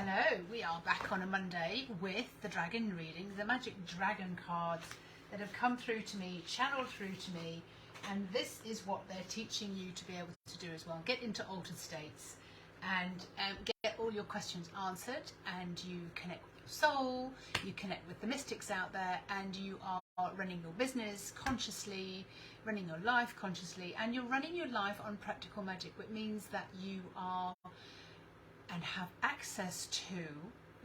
Hello, we are back on a Monday with the dragon reading, the magic dragon cards that have come through to me, channeled through to me, and this is what they're teaching you to be able to do as well. Get into altered states and get all your questions answered, and you connect with your soul, you connect with the mystics out there, and you are running your business consciously, running your life consciously, and you're running your life on practical magic, which means that you are and have access to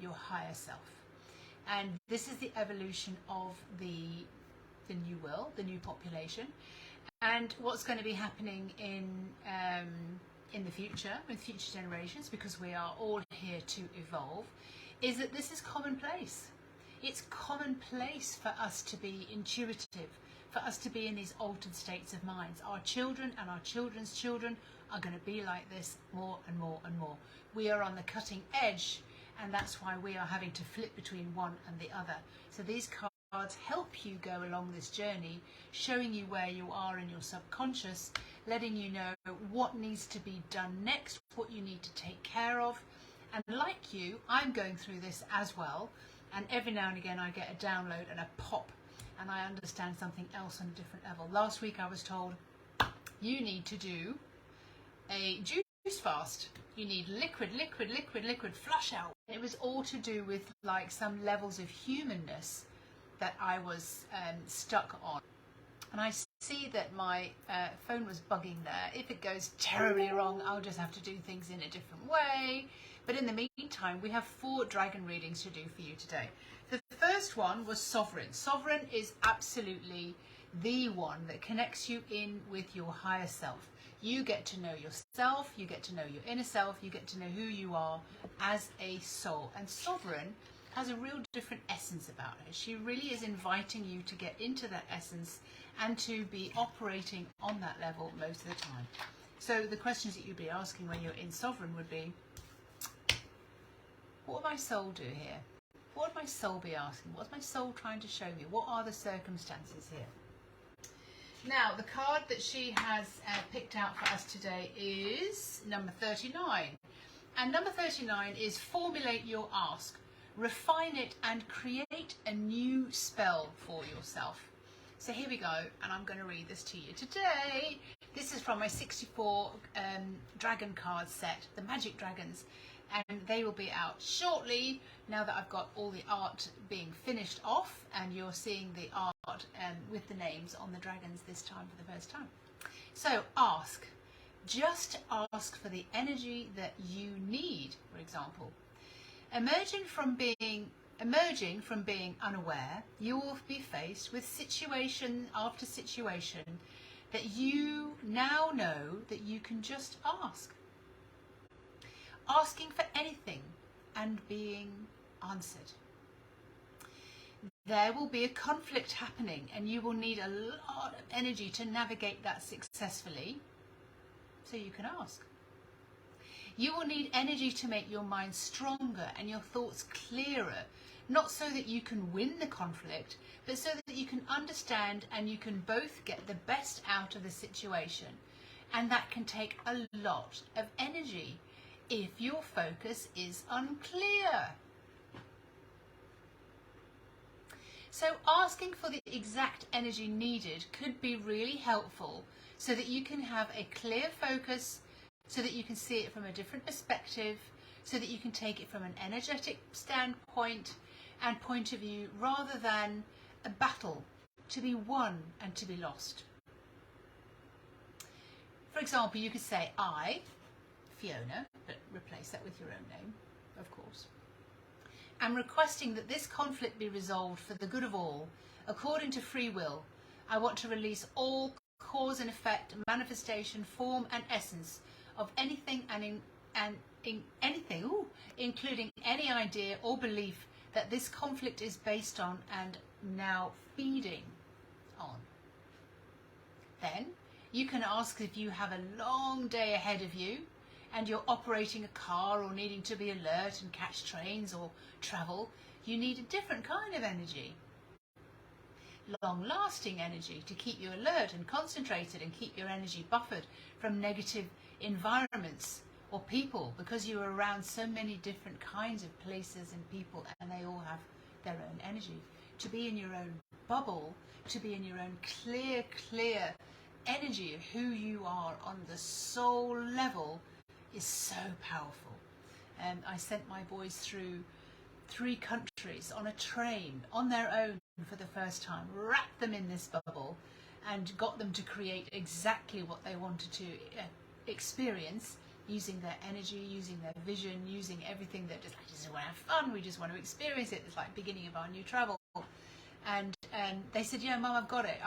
your higher self. And this is the evolution of the new world, the new population, and what's going to be happening in the future with future generations, because we are all here to evolve, is that this is commonplace. It's commonplace for us to be intuitive, for us to be in these altered states of minds. Our children and our children's children are going to be like this more and more and more. We are on the cutting edge, and that's why we are having to flip between one and the other. So these cards help you go along this journey, showing you where you are in your subconscious, letting you know what needs to be done next, what you need to take care of. And like you, I'm going through this as well, and every now and again I get a download and a pop, and I understand something else on a different level. Last week I was told, you need to do a juice fast. You need liquid, flush out. It was all to do with like some levels of humanness that I was stuck on. And I see that my phone was bugging there. If it goes terribly wrong, I'll just have to do things in a different way. But in the meantime, we have 4 dragon readings to do for you today. The first one was Sovereign. Sovereign is absolutely the one that connects you in with your higher self. You get to know yourself, you get to know your inner self, you get to know who you are as a soul. And Sovereign has a real different essence about her. She really is inviting you to get into that essence and to be operating on that level most of the time. So the questions that you'd be asking when you're in Sovereign would be, what would my soul do here? What would my soul be asking? What's my soul trying to show me? What are the circumstances here? Now, the card that she has picked out for us today is number 39. And number 39 is formulate your ask, refine it, and create a new spell for yourself. So here we go, and I'm going to read this to you today. This is from my 64 dragon card set, the Magic Dragons, and they will be out shortly now that I've got all the art being finished off, and you're seeing the art with the names on the dragons this time for the first time. So ask. Just ask for the energy that you need, for example. Emerging from being unaware, you will be faced with situation after situation that you now know that you can just ask. Asking for anything and being answered. There will be a conflict happening, and you will need a lot of energy to navigate that successfully, so you can ask. You will need energy to make your mind stronger and your thoughts clearer, not so that you can win the conflict, but so that you can understand and you can both get the best out of the situation. And that can take a lot of energy if your focus is unclear. So asking for the exact energy needed could be really helpful, so that you can have a clear focus, so that you can see it from a different perspective, so that you can take it from an energetic standpoint and point of view, rather than a battle to be won and to be lost. For example, you could say, I, Fiona, but replace that with your own name, of course, am requesting that this conflict be resolved for the good of all, according to free will. I want to release all cause and effect, manifestation, form and essence of anything including any idea or belief that this conflict is based on and now feeding on. Then you can ask, if you have a long day ahead of you and you're operating a car or needing to be alert and catch trains or travel, you need a different kind of energy. Long-lasting energy to keep you alert and concentrated and keep your energy buffered from negative environments or people, because you're around so many different kinds of places and people, and they all have their own energy. To be in your own bubble, to be in your own clear energy of who you are on the soul level is so powerful. I sent my boys through 3 countries on a train on their own for the first time, wrapped them in this bubble and got them to create exactly what they wanted to experience, using their energy, using their vision, using everything that just, I just want to have fun, we just want to experience it. It's like beginning of our new travel. And they said, yeah, Mum, I've got it,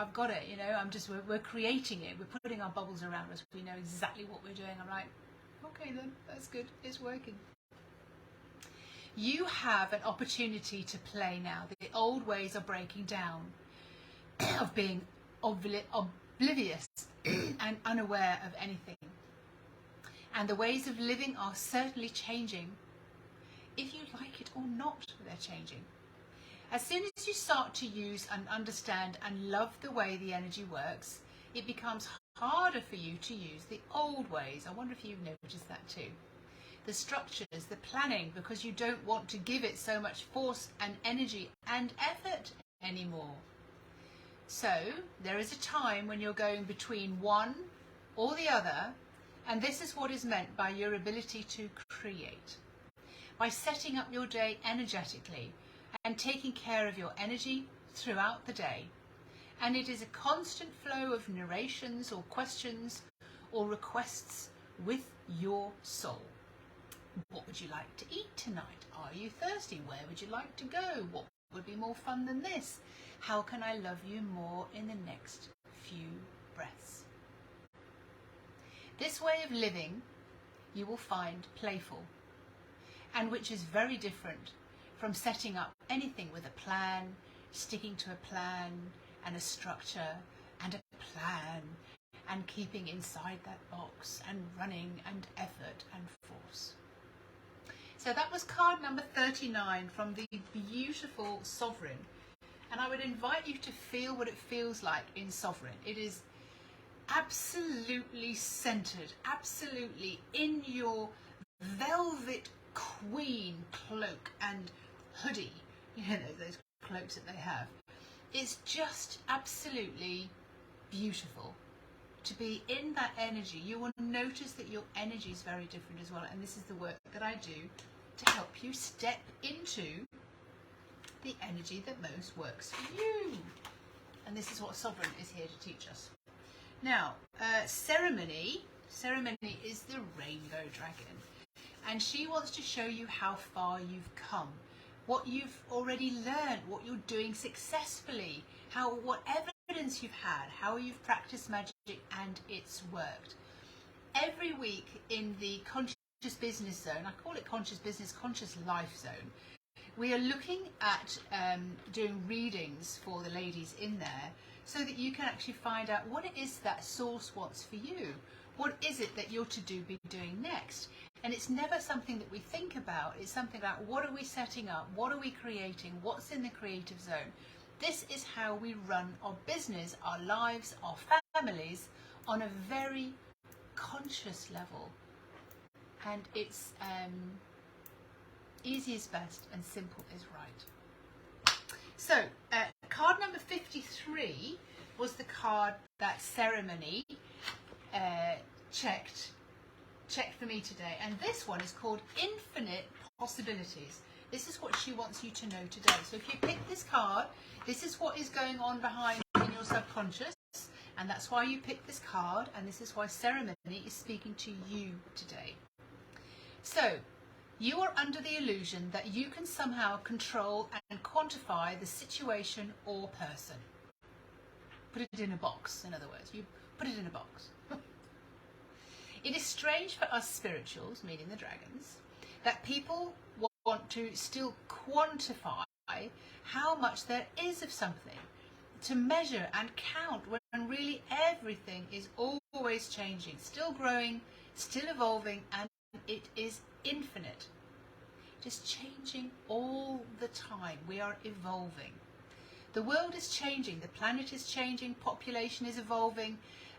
you know, we're creating it, we're putting our bubbles around us, we know exactly what we're doing. I'm like, okay then, that's good, it's working. You have an opportunity to play now. The old ways are breaking down, of being oblivious and unaware of anything. And the ways of living are certainly changing. If you like it or not, they're changing. As soon as you start to use and understand and love the way the energy works, it becomes harder for you to use the old ways. I wonder if you've noticed that too. The structures, the planning, because you don't want to give it so much force and energy and effort anymore. So there is a time when you're going between one or the other, and this is what is meant by your ability to create. By setting up your day energetically and taking care of your energy throughout the day. And it is a constant flow of narrations or questions or requests with your soul. What would you like to eat tonight? Are you thirsty? Where would you like to go? What would be more fun than this? How can I love you more in the next few breaths? This way of living you will find playful, and which is very different from setting up anything with a plan, sticking to a plan and a structure and a plan and keeping inside that box and running and effort and force. So that was card number 39 from the beautiful Sovereign. And I would invite you to feel what it feels like in Sovereign. It is absolutely centered, absolutely in your velvet queen cloak and hoodie. You know, those cloaks that they have. It's just absolutely beautiful to be in that energy. You will notice that your energy is very different as well. And this is the work that I do to help you step into the energy that most works for you. And this is what Sovereign is here to teach us. Now, Ceremony is the rainbow dragon. And she wants to show you how far you've come, what you've already learned, what you're doing successfully, what evidence you've had, how you've practiced magic and it's worked. Every week in the Conscious Business Zone, I call it Conscious Business, Conscious Life Zone, we are looking at doing readings for the ladies in there so that you can actually find out what it is that Source wants for you. What is it that you're to be doing next? And it's never something that we think about. It's something like, what are we setting up? What are we creating? What's in the creative zone? This is how we run our business, our lives, our families on a very conscious level. And it's easy is best and simple is right. So card number 53 was the card that Ceremony checked for me today, and this one is called Infinite Possibilities. This is what she wants you to know today. So if you pick this card, this is what is going on behind in your subconscious, and that's why you picked this card, and this is why Ceremony is speaking to you today. So you are under the illusion that you can somehow control and quantify the situation or person. Put it in a box, in other words. You put it in a box. It is strange for us spirituals, meaning the dragons, that people want to still quantify how much there is of something, to measure and count when really everything is always changing, still growing, still evolving, and it is infinite. It is changing all the time. We are evolving. The world is changing, the planet is changing, population is evolving,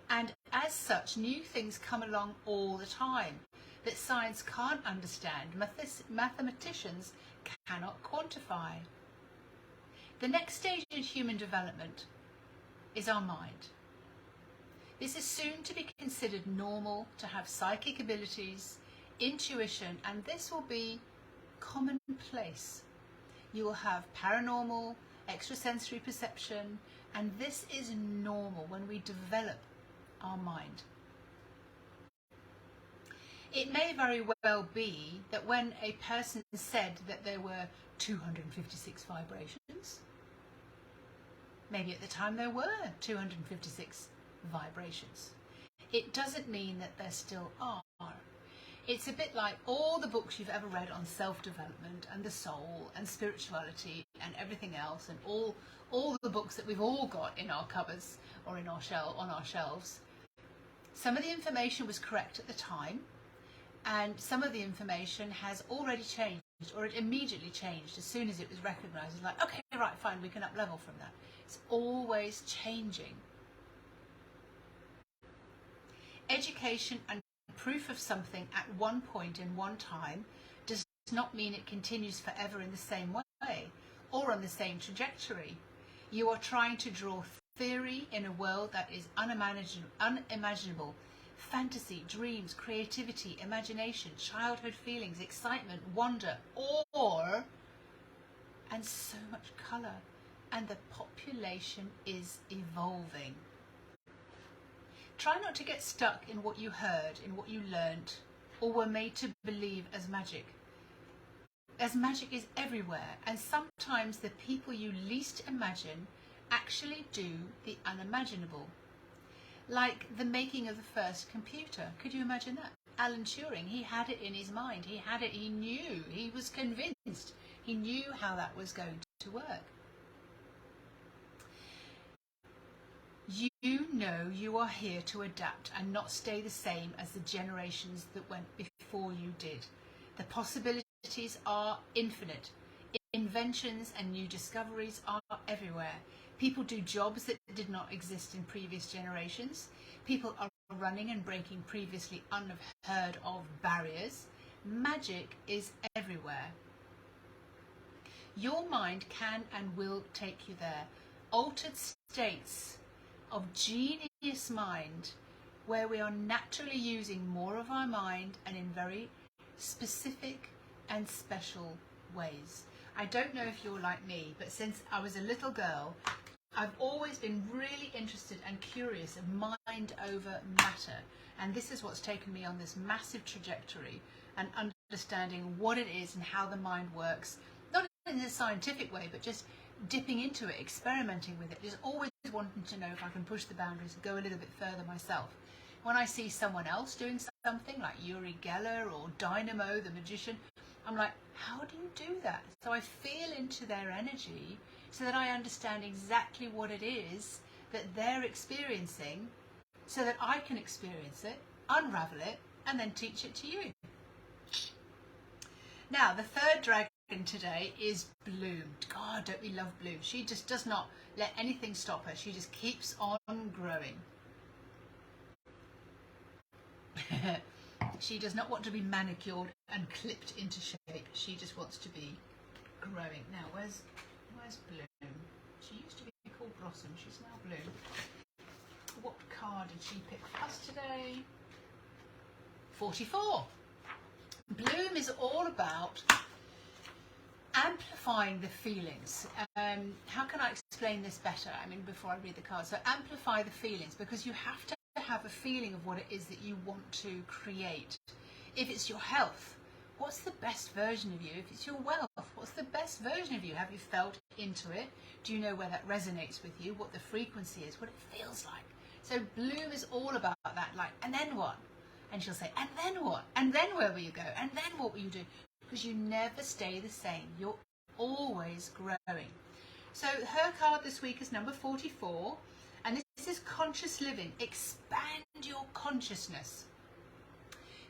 and as such, new things come along all the time. that science can't understand, mathematicians cannot quantify. The next stage in human development is our mind. This is soon to be considered normal, to have psychic abilities, intuition, and this will be commonplace. You will have paranormal, extrasensory perception, and this is normal when we develop our mind. It may very well be that when a person said that there were 256 vibrations, maybe at the time there were 256 vibrations. It doesn't mean that there still are. It's a bit like all the books you've ever read on self-development and the soul and spirituality and everything else, and all the books that we've all got in our cupboards or in our on our shelves. Some of the information was correct at the time, and some of the information has already changed, or it immediately changed as soon as it was recognised. It's like, okay, right, fine, we can up level from that. It's always changing. Education and proof of something at one point in one time does not mean it continues forever in the same way or on the same trajectory. You are trying to draw theory in a world that is unimaginable. Fantasy, dreams, creativity, imagination, childhood feelings, excitement, wonder, awe, and so much colour. And the population is evolving. Try not to get stuck in what you heard, in what you learnt, or were made to believe as magic. As magic is everywhere, and sometimes the people you least imagine actually do the unimaginable. Like the making of the first computer. Could you imagine that? Alan Turing, he had it in his mind. He had it, he knew, he was convinced. He knew how that was going to work. You know you are here to adapt and not stay the same as the generations that went before you did. The possibilities are infinite. Inventions and new discoveries are everywhere. People do jobs that did not exist in previous generations. People are running and breaking previously unheard of barriers. Magic is everywhere. Your mind can and will take you there. Altered states of genius mind, where we are naturally using more of our mind and in very specific and special ways. I don't know if you're like me, but since I was a little girl, I've always been really interested and curious of mind over matter, and this is what's taken me on this massive trajectory and understanding what it is and how the mind works, not in a scientific way, but just dipping into it, experimenting with it, just always wanting to know if I can push the boundaries and go a little bit further myself. When I see someone else doing something like Uri Geller or Dynamo the magician, I'm like, how do you do that? So I feel into their energy so that I understand exactly what it is that they're experiencing, so that I can experience it, unravel it, and then teach it to you. Now, the third dragon today is Bloom. God, don't we love Bloom? She just does not let anything stop her. She just keeps on growing. She does not want to be manicured and clipped into shape. She just wants to be growing. Now, where's Bloom? She used to be called Blossom. She's now Bloom. What card did she pick for us today? 44. Bloom is all about amplifying the feelings. How can I explain this better? I mean, before I read the card. So amplify the feelings, because you have to have a feeling of what it is that you want to create. If it's your health, what's the best version of you? If it's your wealth, what's the best version of you? Have you felt into it? Do you know where that resonates with you? What the frequency is? What it feels like? So Bloom is all about that. Like, and then what? And she'll say, and then what? And then where will you go? And then what will you do? Because you never stay the same. You're always growing. So her card this week is number 44. And this is conscious living. Expand your consciousness.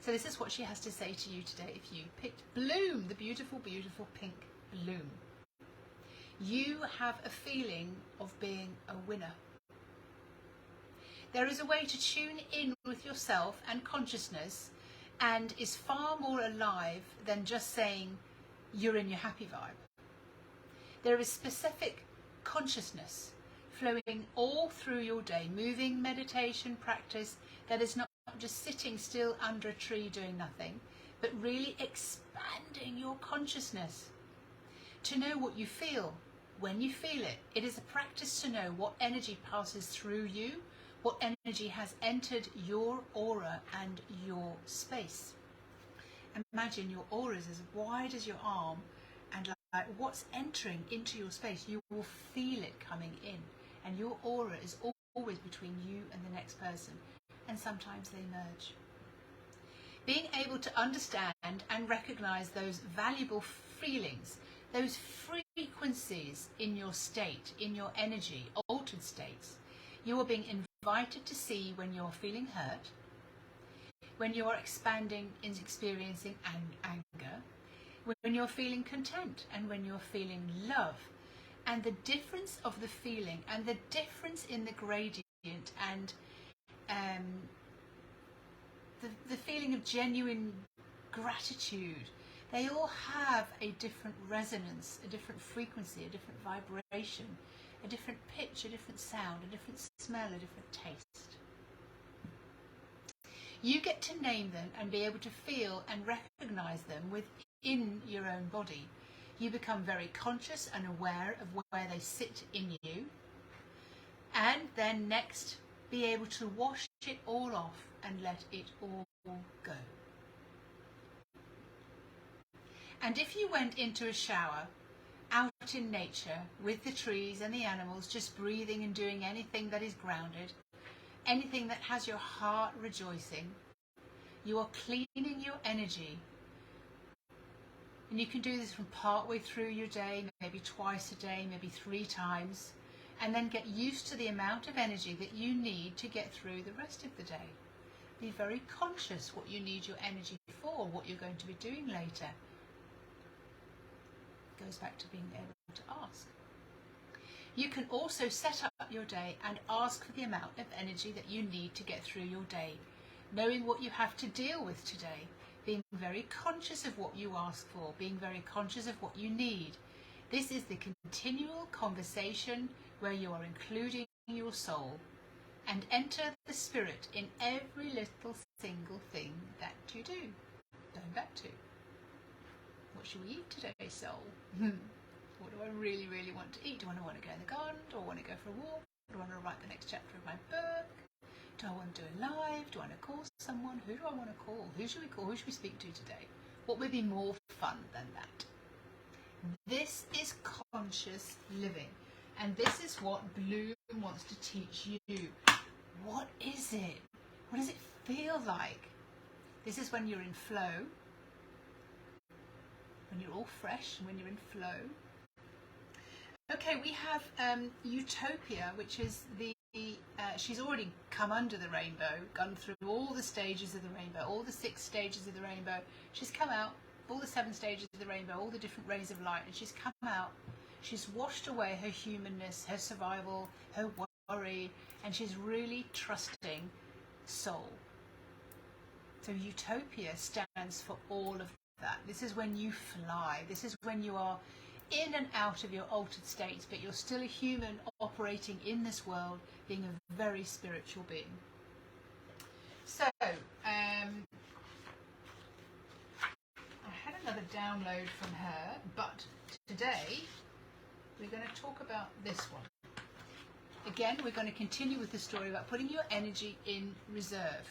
So this is what she has to say to you today if you picked Bloom, the beautiful, beautiful pink bloom. You have a feeling of being a winner. There is a way to tune in with yourself and consciousness and is far more alive than just saying you're in your happy vibe. There is specific consciousness flowing all through your day, moving meditation practice that is not just sitting still under a tree doing nothing, but really expanding your consciousness to know what you feel when you feel it. It is a practice to know what energy passes through you, what energy has entered your aura and your space. Imagine your aura is as wide as your arm, and like what's entering into your space, you will feel it coming in. And your aura is always between you and the next person, and sometimes they merge. Being able to understand and recognize those valuable feelings, those frequencies in your state, in your energy, altered states, you are being invited to see when you're feeling hurt, when you're expanding and experiencing anger, when you're feeling content, and when you're feeling love. And the difference of the feeling and the difference in the gradient and the feeling of genuine gratitude, they all have a different resonance, a different frequency, a different vibration, a different pitch, a different sound, a different smell, a different taste. You get to name them and be able to feel and recognize them within your own body. You become very conscious and aware of where they sit in you, and then next be able to wash it all off and let it all go. And if you went into a shower out in nature with the trees and the animals, just breathing and doing anything that is grounded, anything that has your heart rejoicing, you are cleaning your energy. And you can do this from part way through your day, maybe twice a day, maybe 3 times, and then get used to the amount of energy that you need to get through the rest of the day. Be very conscious what you need your energy for, what you're going to be doing later. It goes back to being able to ask. You can also set up your day and ask for the amount of energy that you need to get through your day, knowing what you have to deal with today, being very conscious of what you ask for, being very conscious of what you need. This is the continual conversation where you are including your soul, and enter the spirit in every little single thing that you do. Going back to, what should we eat today, soul? What do I really, really want to eat? Do I want to go in the garden? Do I want to go for a walk? Do I want to write the next chapter of my book? Do I want to do a live? Do I want to call someone? Who do I want to call? Who should we call? Who should we speak to today? What would be more fun than that? This is conscious living. And this is what Bloom wants to teach you. What is it? What does it feel like? This is when you're in flow. When you're all fresh, when you're in flow. Okay, we have Utopia, which is she's already come under the rainbow, gone through all the stages of the rainbow, all the 6 stages of the rainbow. She's come out, all the 7 stages of the rainbow, all the different rays of light, and she's come out. She's washed away her humanness, her survival, her worry, and she's really trusting soul. So Utopia stands for all of that. This is when you fly. This is when you are in and out of your altered states, but you're still a human operating in this world, being a very spiritual being. So, I had another download from her, but today we're going to talk about this one. Again, we're going to continue with the story about putting your energy in reserve.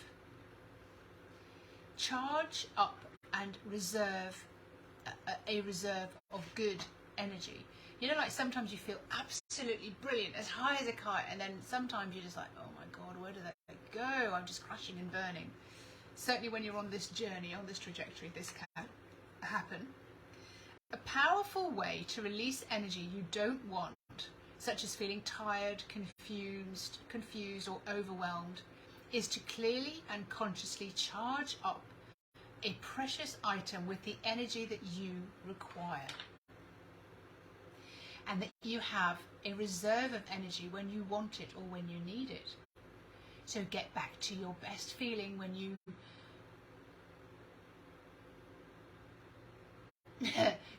Charge up and reserve a reserve of good energy. You know, like sometimes you feel absolutely brilliant, as high as a kite, and then sometimes you're just like, oh my God, where did that go? I'm just crashing and burning. Certainly when you're on this journey, on this trajectory, this can happen. A powerful way to release energy you don't want, such as feeling tired, confused or overwhelmed, is to clearly and consciously charge up a precious item with the energy that you require. And that you have a reserve of energy when you want it or when you need it. So get back to your best feeling when you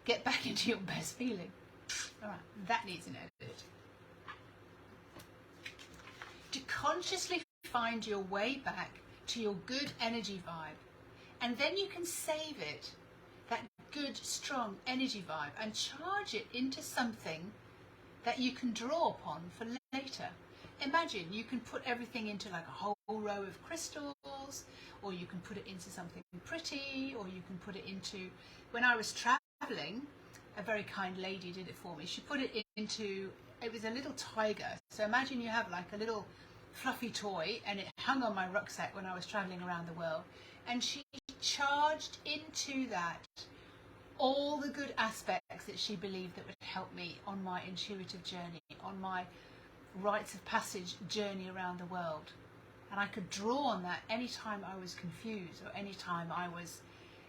get back into your best feeling. All right, that needs an edit. To consciously find your way back to your good energy vibe, and then you can save it, that good, strong energy vibe, and charge it into something that you can draw upon for later. Imagine you can put everything into like a whole row of crystals, or you can put it into something pretty, or you can put it into, when I was traveling, a very kind lady did it for me. She put it into, it was a little tiger. So imagine you have like a little fluffy toy, and it hung on my rucksack when I was traveling around the world, and she charged into that all the good aspects that she believed that would help me on my intuitive journey, on my rites of passage journey around the world. And I could draw on that anytime I was confused, or anytime I was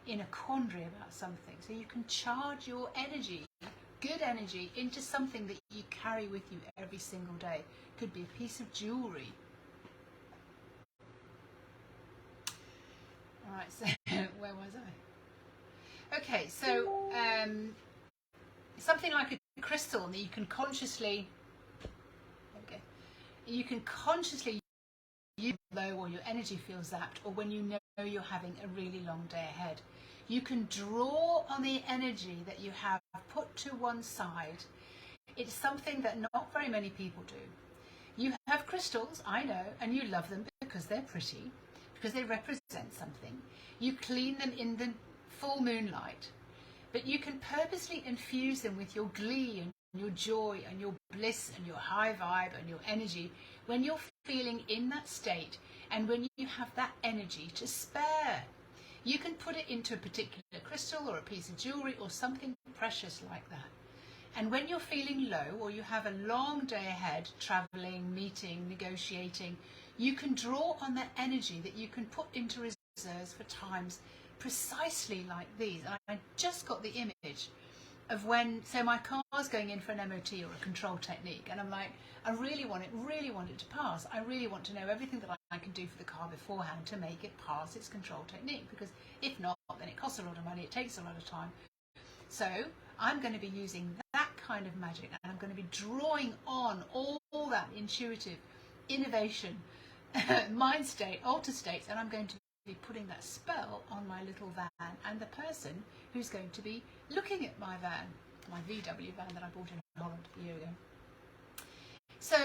in a quandary about something. So you can charge your energy, good energy, into something that you carry with you every single day. Could be a piece of jewelry. All right, so where was I? Okay, so something like a crystal that you can consciously, you can consciously use low, or your energy feels zapped, or when you know you're having a really long day ahead. You can draw on the energy that you have put to one side. It's something that not very many people do. You have crystals, I know, and you love them because they're pretty, because they represent something. You clean them in the full moonlight, but you can purposely infuse them with your glee and your joy and your bliss and your high vibe and your energy when you're feeling in that state, and when you have that energy to spare. You can put it into a particular crystal or a piece of jewelry or something precious like that. And when you're feeling low, or you have a long day ahead, traveling, meeting, negotiating, you can draw on that energy that you can put into reserves for times precisely like these. And I just got the image of when, so my car's going in for an MOT or a control technique, and I'm like, I really want it to pass. I really want to know everything that I can do for the car beforehand to make it pass its control technique, because if not, then it costs a lot of money, it takes a lot of time. So I'm going to be using that kind of magic, and I'm going to be drawing on all that intuitive innovation, mind state, alter states, and I'm going to be putting that spell on my little van and the person who's going to be looking at my van, my VW van that I bought in Holland a year ago. So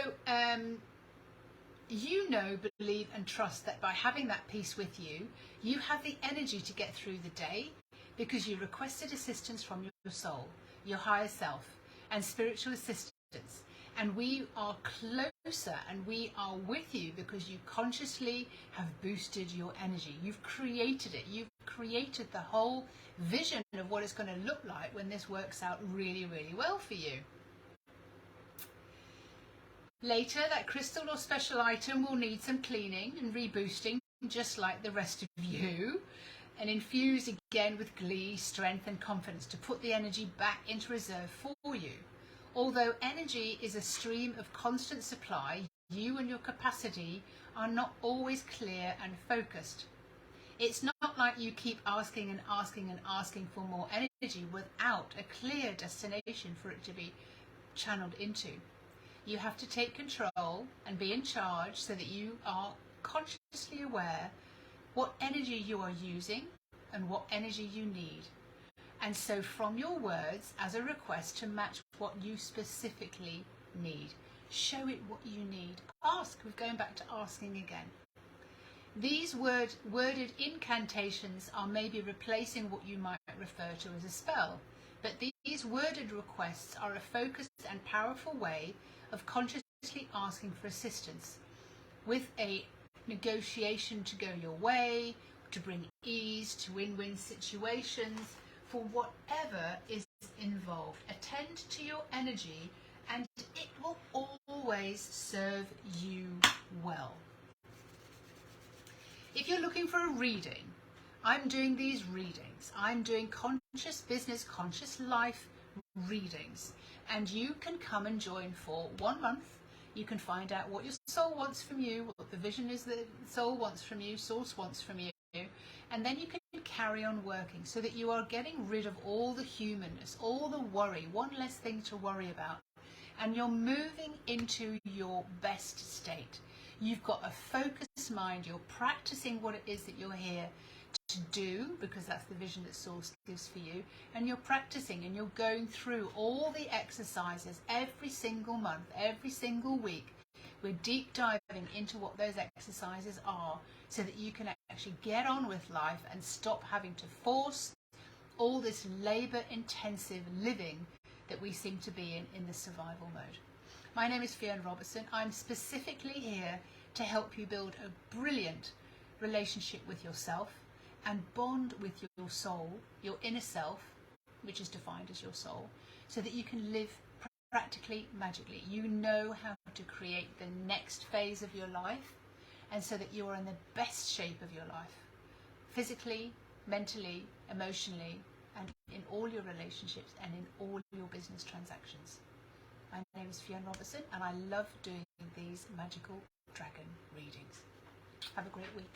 you know, believe and trust that by having that piece with you, you have the energy to get through the day, because you requested assistance from your soul, your higher self, and spiritual assistance. And we are closer, and we are with you because you consciously have boosted your energy. You've created it. You've created the whole vision of what it's going to look like when this works out really, really well for you. Later, that crystal or special item will need some cleaning and reboosting, just like the rest of you, and infused again with glee, strength and confidence to put the energy back into reserve for you. Although energy is a stream of constant supply, you and your capacity are not always clear and focused. It's not like you keep asking and asking and asking for more energy without a clear destination for it to be channeled into. You have to take control and be in charge so that you are consciously aware what energy you are using and what energy you need. And so from your words, as a request to match what you specifically need, show it what you need. Ask. We're going back to asking again. These worded incantations are maybe replacing what you might refer to as a spell, but these worded requests are a focused and powerful way of consciously asking for assistance, with a negotiation to go your way, to bring ease to win-win situations, for whatever is involved. Attend to your energy and it will always serve you well. If you're looking for a reading, I'm doing these readings. I'm doing conscious business, conscious life readings, and you can come and join for 1 month. You can find out what your soul wants from you, what the vision is that the soul wants from you, source wants from you, and then you can carry on working so that you are getting rid of all the humanness, all the worry, one less thing to worry about, and you're moving into your best state. You've got a focused mind, you're practicing what it is that you're here to do, because that's the vision that Source gives for you, and you're practicing and you're going through all the exercises every single month, every single week. We're deep diving into what those exercises are so that you can actually get on with life and stop having to force all this labor-intensive living that we seem to be in the survival mode. My name is Fiona Robertson. I'm specifically here to help you build a brilliant relationship with yourself and bond with your soul, your inner self, which is defined as your soul, so that you can live practically magically. You know how to create the next phase of your life, and so that you are in the best shape of your life, physically, mentally, emotionally, and in all your relationships and in all your business transactions. My name is Fiona Robertson, and I love doing these magical dragon readings. Have a great week.